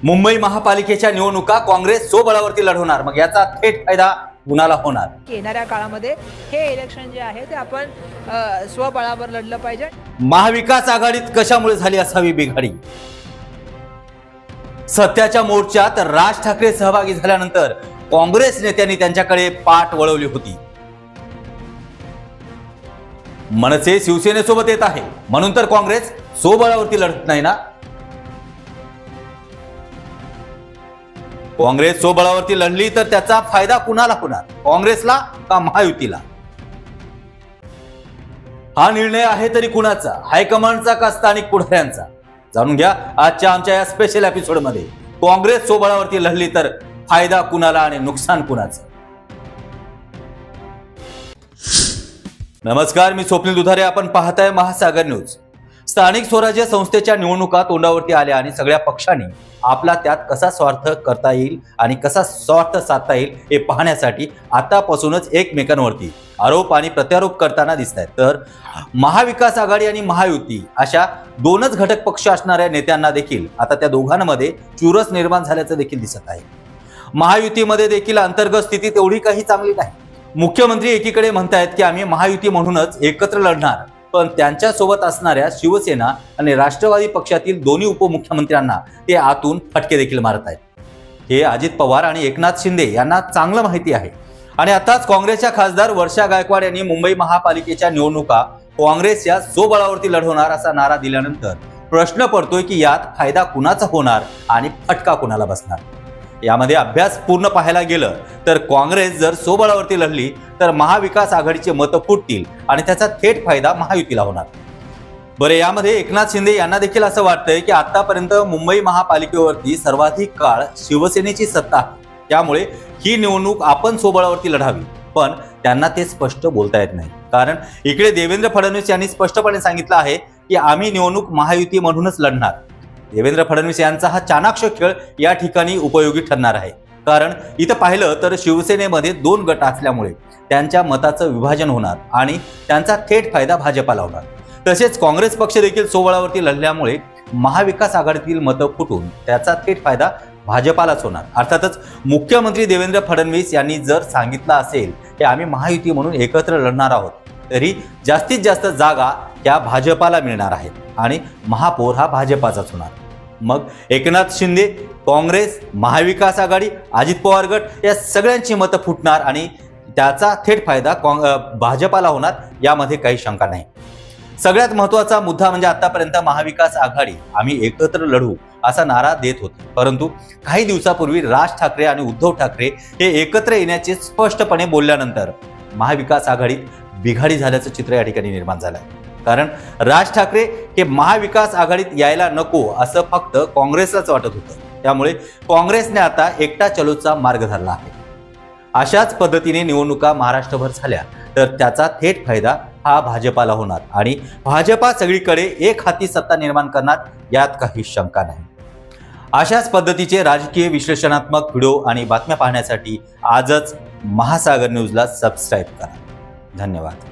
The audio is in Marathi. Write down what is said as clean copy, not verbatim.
मुंबई महापालिकेच्या निवडणुका काँग्रेस स्वबळावरती लढवणार, मग याचा थेट फायदा कुणाला होणार? येणाऱ्या काळामध्ये हे इलेक्शन जे आहे ते आपण स्वबळावर लढलं पाहिजे। महाविकास आघाडीत कशामुळे झाली असावी बिघाडी? सत्याच्या मोर्चात राज ठाकरे सहभागी झाल्यानंतर काँग्रेस नेत्यांनी त्यांच्याकडे पाठ वळवली होती। मनसे शिवसेनेसोबत येत आहे म्हणून तर काँग्रेस स्वबळावरती लढत नाही ना? काँग्रेस स्वबळावरती लढली तर त्याचा फायदा कुणाला होणार? काँग्रेसला का महायुतीला? हा निर्णय आहे तरी कुणाचा? हायकमांडचा का स्थानिक पुढाऱ्यांचा? जाणून घ्या आजच्या आमच्या या स्पेशल एपिसोड मध्ये। काँग्रेस स्वबळावरती लढली तर फायदा कुणाला आणि नुकसान कुणाचं? नमस्कार, मी स्वप्नील दुधारे, आपण पाहताय महासागर न्यूज। स्थानिक स्वराज्य संस्थेच्या निवडणुका तोंडावरती आल्या आणि सगळ्या पक्षांनी आपला त्यात कसा स्वार्थ करता येईल आणि कसा स्वार्थ साधता येईल हे पाहण्यासाठी आतापासूनच एकमेकांवरती आरोप आणि प्रत्यारोप करताना दिसत आहेत। तर महाविकास आघाडी आणि महायुती अशा दोनच घटक पक्ष असणाऱ्या नेत्यांना देखील आता त्या दोघांमध्ये चुरस निर्माण झाल्याचं देखील दिसत आहे। महायुतीमध्ये देखील अंतर्गत स्थिती तेवढी काही चांगली नाही। मुख्यमंत्री एकीकडे म्हणतायत की आम्ही महायुती म्हणूनच एकत्र लढणार, पण त्यांच्या सोबत असणाऱ्या शिवसेना आणि राष्ट्रवादी पक्षातील दोन्ही उपमुख्यमंत्र्यांना ते आतून फटके देखील मारत आहेत। हे अजित पवार आणि एकनाथ शिंदे यांना चांगलं माहिती आहे। आणि आताच काँग्रेसच्या खासदार वर्षा गायकवाड यांनी मुंबई महापालिकेच्या निवडणुका काँग्रेस या स्वबळावरती लढवणार असा नारा दिल्यानंतर प्रश्न पडतोय की यात फायदा कुणाचा होणार आणि फटका कुणाला बसणार? यामध्ये अभ्यास पूर्ण पाहायला गेलं तर काँग्रेस जर स्वबळावरती लढली तर महाविकास आघाडीचे मतं फुटतील आणि त्याचा थेट फायदा महायुतीला होणार। बरे, यामध्ये एकनाथ शिंदे यांना देखील असं वाटतंय की आतापर्यंत मुंबई महापालिकेवरती सर्वाधिक काळ शिवसेनेची सत्ता आहे, त्यामुळे ही निवडणूक आपण स्वबळावरती लढावी, पण त्यांना ते स्पष्ट बोलता येत नाही। कारण इकडे देवेंद्र फडणवीस यांनी स्पष्टपणे सांगितलं आहे की आम्ही निवडणूक महायुती म्हणूनच लढणार। देवेंद्र फडणवीस यांचा हा चाणाक्ष खेळ या ठिकाणी उपयोगी ठरणार आहे, कारण इथं पाहिलं तर शिवसेनेमध्ये दोन गट असल्यामुळे त्यांच्या मताचं विभाजन होणार आणि त्यांचा थेट फायदा भाजपाला होणार। तसेच काँग्रेस पक्ष देखील स्वबळावरती लढल्यामुळे महाविकास आघाडीतील मतं फुटून त्याचा थेट फायदा भाजपालाच होणार। अर्थातच मुख्यमंत्री देवेंद्र फडणवीस यांनी जर सांगितलं असेल की आम्ही महायुती म्हणून एकत्र लढणार आहोत, तरी जास्तीत जास्त जागा त्या भाजपाला मिळणार आहेत आणि महापौर हा भाजपाचाच होणार। मग एकनाथ शिंदे, काँग्रेस, महाविकास आघाडी, अजित पवार गट या सगळ्यांची मतं फुटणार आणि त्याचा थेट फायदा भाजपाला होणार, यामध्ये काही शंका नाही। सगळ्यात महत्त्वाचा मुद्दा म्हणजे आतापर्यंत महाविकास आघाडी आम्ही एकत्र लढू असा नारा देत होती, परंतु काही दिवसापूर्वी राज ठाकरे आणि उद्धव ठाकरे हे एकत्र येण्याचे स्पष्टपणे बोलल्यानंतर महाविकास आघाडीत बिघाडी झाल्याचं चित्र या ठिकाणी निर्माण झालं आहे। कारण राज ठाकरे हे महाविकास आघाडीत यायला नको असं फक्त काँग्रेसलाच वाटत होतं, त्यामुळे काँग्रेसने आता एकटा चलोचा मार्ग धरला आहे। अशाच पद्धतीने निवडणुका महाराष्ट्रभर झाल्या तर त्याचा थेट फायदा हा भाजपाला होणार आणि भाजपा सगळीकडे एक हाती सत्ता निर्माण करणार, यात काही शंका नाही। अशाच पद्धतीचे राजकीय विश्लेषणात्मक व्हिडिओ आणि बातम्या पाहण्यासाठी आजच महासागर न्यूजला सबस्क्राईब करा। धन्यवाद।